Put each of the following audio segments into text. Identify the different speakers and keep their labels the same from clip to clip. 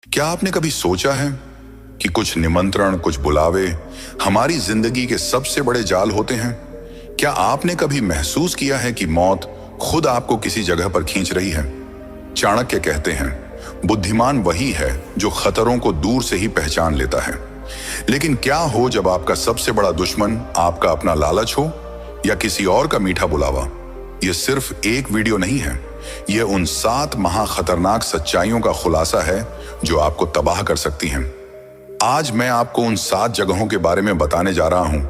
Speaker 1: क्या आपने कभी सोचा है कि कुछ निमंत्रण, कुछ बुलावे हमारी जिंदगी के सबसे बड़े जाल होते हैं? क्या आपने कभी महसूस किया है कि मौत खुद आपको किसी जगह पर खींच रही है? चाणक्य कहते हैं, बुद्धिमान वही है जो खतरों को दूर से ही पहचान लेता है। लेकिन क्या हो जब आपका सबसे बड़ा दुश्मन आपका अपना लालच हो या किसी और का मीठा बुलावा? यह सिर्फ एक वीडियो नहीं है, यह उन 7 महाखतरनाक सच्चाइयों का खुलासा है जो आपको तबाह कर सकती हैं। आज मैं आपको उन 7 जगहों के बारे में बताने जा रहा हूं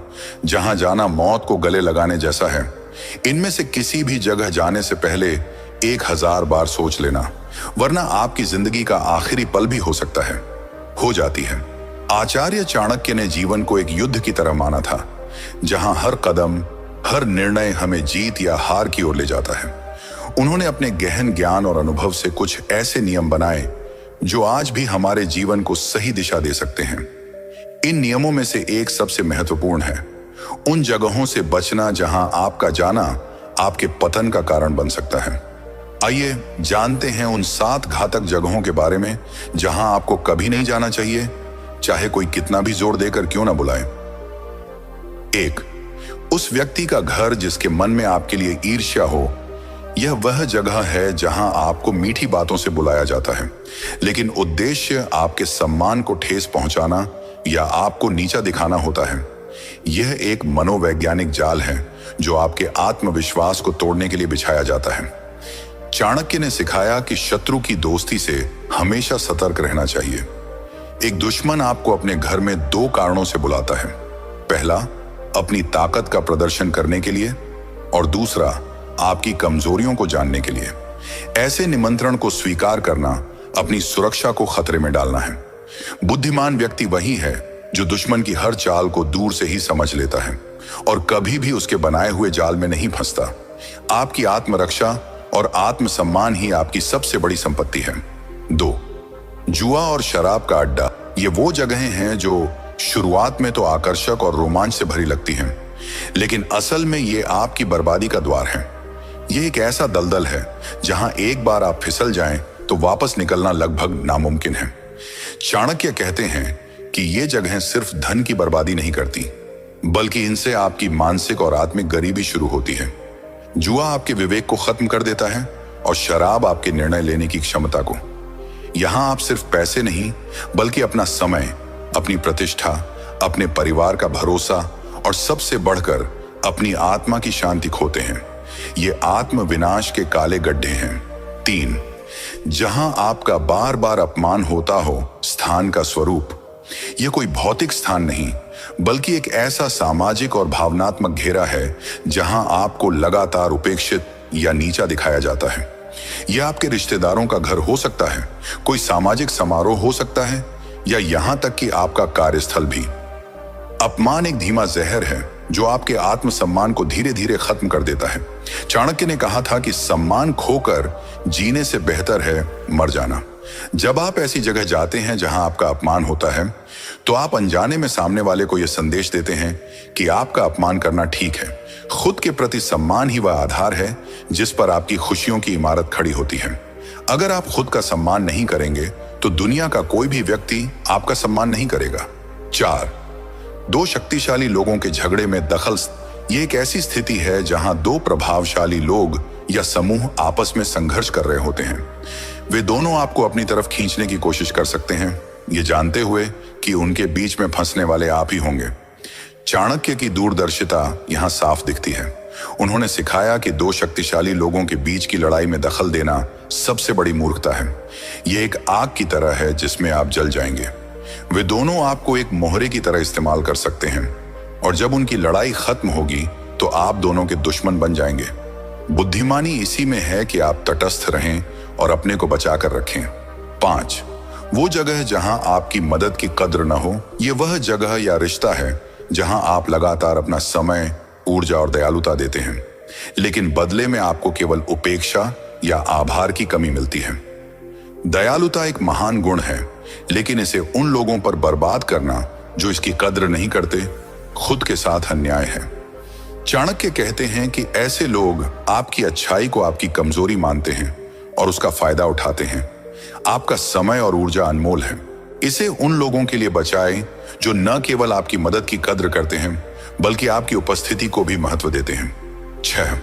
Speaker 1: जहां जाना मौत को गले लगाने जैसा है। इनमें से किसी भी जगह जाने से पहले 1000 बार सोच लेना, वरना आपकी जिंदगी का आखिरी पल भी हो सकता है, हो जाती है। आचार्य चाणक्य ने जीवन को एक युद्ध की तरह माना था, जहां हर कदम, हर निर्णय हमें जीत या हार की ओर ले जाता है। उन्होंने अपने गहन ज्ञान और अनुभव से कुछ ऐसे नियम बनाए जो आज भी हमारे जीवन को सही दिशा दे सकते हैं। इन नियमों में से एक सबसे महत्वपूर्ण है, उन जगहों से बचना जहां आपका जाना आपके पतन का कारण बन सकता है। आइए जानते हैं उन 7 घातक जगहों के बारे में जहां आपको कभी नहीं जाना चाहिए, चाहे कोई कितना भी जोर देकर क्यों ना बुलाए। 1, उस व्यक्ति का घर जिसके मन में आपके लिए ईर्ष्या हो। यह वह जगह है जहां आपको मीठी बातों से बुलाया जाता है, लेकिन उद्देश्य आपके सम्मान को ठेस पहुंचाना या आपको नीचा दिखाना होता है। यह एक मनोवैज्ञानिक जाल है जो आपके आत्मविश्वास को तोड़ने के लिए बिछाया जाता है। चाणक्य ने सिखाया कि शत्रु की दोस्ती से हमेशा सतर्क रहना चाहिए। एक दुश्मन आपको अपने घर में 2 कारणों से बुलाता है। पहला, अपनी ताकत का प्रदर्शन करने के लिए, और दूसरा, आपकी कमजोरियों को जानने के लिए। ऐसे निमंत्रण को स्वीकार करना अपनी सुरक्षा को खतरे में डालना है। बुद्धिमान व्यक्ति वही है जो दुश्मन की हर चाल को दूर से ही समझ लेता है और कभी भी उसके बनाए हुए जाल में नहीं फंसता। आपकी आत्मरक्षा और आत्मसम्मान ही आपकी सबसे बड़ी संपत्ति है। 2, जुआ और शराब का अड्डा। ये वो जगहें हैं जो शुरुआत में तो आकर्षक और रोमांच से भरी लगती हैं, लेकिन असल में ये आपकी बर्बादी का द्वार है। ये एक ऐसा दलदल है जहां एक बार आप फिसल जाएं तो वापस निकलना लगभग नामुमकिन है। चाणक्य कहते हैं कि ये जगहें सिर्फ धन की बर्बादी नहीं करती, बल्कि इनसे आपकी मानसिक और आत्मिक गरीबी शुरू होती है। जुआ आपके विवेक को खत्म कर देता है और शराब आपके निर्णय लेने की क्षमता को। यहां आप सिर्फ पैसे नहीं, बल्कि अपना समय, अपनी प्रतिष्ठा, अपने परिवार का भरोसा और सबसे बढ़कर अपनी आत्मा की शांति खोते हैं। ये आत्म विनाश के काले गड्ढे हैं। 3, जहां आपका बार बार अपमान होता हो स्थान का स्वरूप। यह कोई भौतिक स्थान नहीं, बल्कि एक ऐसा सामाजिक और भावनात्मक घेरा है जहां आपको लगातार उपेक्षित या नीचा दिखाया जाता है। यह आपके रिश्तेदारों का घर हो सकता है, कोई सामाजिक समारोह हो सकता है, या यहां तक कि आपका कार्यस्थल भी। अपमान एक धीमा जहर है जो आपके आत्मसम्मान को धीरे धीरे खत्म कर देता है। चाणक्य ने कहा था कि सम्मान खोकर जीने से बेहतर है मर जाना। जब आप ऐसी जगह जाते हैं जहां आपका अपमान होता है, तो आप अनजाने में सामने वाले को यह संदेश देते हैं कि आपका अपमान करना ठीक है। खुद के प्रति सम्मान ही वह आधार है जिस पर आपकी खुशियों की इमारत खड़ी होती है। अगर आप खुद का सम्मान नहीं करेंगे तो दुनिया का कोई भी व्यक्ति आपका सम्मान नहीं करेगा। 4, 2 शक्तिशाली लोगों के झगड़े में दखल। ये एक ऐसी स्थिति है जहां 2 प्रभावशाली लोग या समूह आपस में संघर्ष कर रहे होते हैं। वे दोनों आपको अपनी तरफ खींचने की कोशिश कर सकते हैं, ये जानते हुए कि उनके बीच में फंसने वाले आप ही होंगे। चाणक्य की दूरदर्शिता यहां साफ दिखती है। उन्होंने सिखाया कि 2 शक्तिशाली लोगों के बीच की लड़ाई में दखल देना सबसे बड़ी मूर्खता है। यह एक आग की तरह है जिसमें आप जल जाएंगे। वे दोनों आपको एक मोहरे की तरह इस्तेमाल कर सकते हैं, और जब उनकी लड़ाई खत्म होगी तो आप दोनों के दुश्मन बन जाएंगे। बुद्धिमानी इसी में है कि आप तटस्थ रहें और अपने को बचा कर रखें। 5, वो जगह जहां आपकी मदद की कद्र न हो। यह वह जगह या रिश्ता है जहां आप लगातार अपना समय, ऊर्जा और दयालुता देते हैं, लेकिन बदले में आपको केवल उपेक्षा या आभार की कमी मिलती है। दयालुता एक महान गुण है, लेकिन इसे उन लोगों पर बर्बाद करना जो इसकी कद्र नहीं करते, खुद के साथ अन्याय है। चाणक्य कहते हैं कि ऐसे लोग आपकी अच्छाई को आपकी कमजोरी मानते हैं और उसका फायदा उठाते हैं। आपका समय और ऊर्जा अनमोल है। इसे उन लोगों के लिए बचाएं जो न केवल आपकी मदद की कद्र करते हैं बल्कि आपकी उपस्थिति को भी महत्व देते हैं। 6.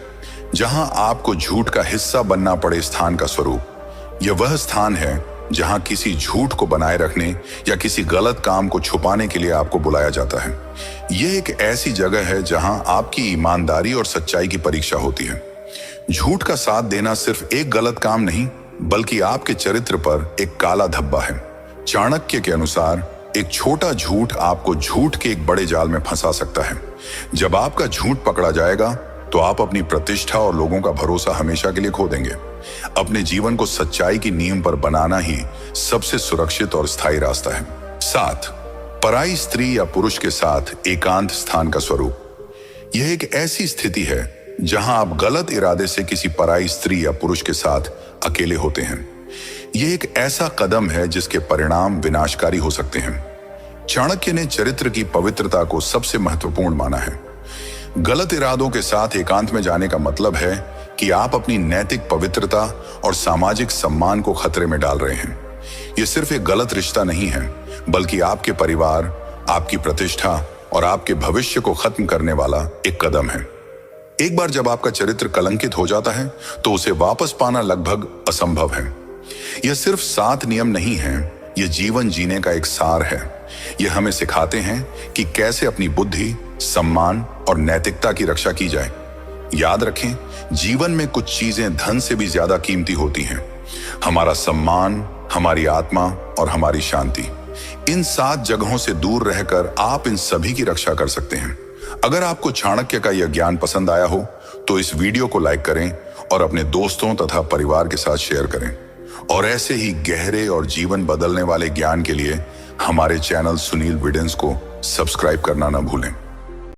Speaker 1: जहां आपको झूठ का हिस्सा बनना पड़े स्थान का स्वरूप। यह वह स्थान है जहां किसी झूठ को बनाए रखने या किसी गलत काम को छुपाने के लिए आपको बुलाया जाता है। यह एक ऐसी जगह है जहां आपकी ईमानदारी और सच्चाई की परीक्षा होती है। झूठ का साथ देना सिर्फ एक गलत काम नहीं बल्कि आपके चरित्र पर एक काला धब्बा है। चाणक्य के अनुसार एक छोटा झूठ आपको झूठ के एक बड़े जाल में फंसा सकता है। जब आपका झूठ पकड़ा जाएगा तो आप अपनी प्रतिष्ठा और लोगों का भरोसा हमेशा के लिए खो देंगे। अपने जीवन को सच्चाई की नींव पर बनाना ही सबसे सुरक्षित और स्थायी रास्ता है। 7. पराई स्त्री या पुरुष के साथ एकांत स्थान का स्वरूप। यह एक ऐसी स्थिति है जहां आप गलत इरादे से किसी पराई स्त्री या पुरुष के साथ अकेले होते हैं। यह एक ऐसा कदम है जिसके परिणाम विनाशकारी हो सकते हैं। चाणक्य ने चरित्र की पवित्रता को सबसे महत्वपूर्ण माना है। गलत इरादों के साथ एकांत में जाने का मतलब है कि आप अपनी नैतिक पवित्रता और सामाजिक सम्मान को खतरे में डाल रहे हैं। यह सिर्फ एक गलत रिश्ता नहीं है बल्कि आपके परिवार, आपकी प्रतिष्ठा और आपके भविष्य को खत्म करने वाला एक कदम है। एक बार जब आपका चरित्र कलंकित हो जाता है तो उसे वापस पाना लगभग असंभव है। यह सिर्फ 7 नियम नहीं है, यह जीवन जीने का एक सार है। यह हमें सिखाते हैं कि कैसे अपनी बुद्धि, सम्मान और नैतिकता की रक्षा की जाए। याद रखें, जीवन में कुछ चीजें धन से भी ज्यादा कीमती होती हैं। हमारा सम्मान, हमारी आत्मा और हमारी शांति। इन 7 जगहों से दूर रहकर आप इन सभी की रक्षा कर सकते हैं। अगर आपको चाणक्य का यह ज्ञान पसंद आया हो तो इस वीडियो को लाइक करें और अपने दोस्तों तथा परिवार के साथ शेयर करें। और ऐसे ही गहरे और जीवन बदलने वाले ज्ञान के लिए हमारे चैनल सुनील विडेंस को सब्सक्राइब करना न भूलें।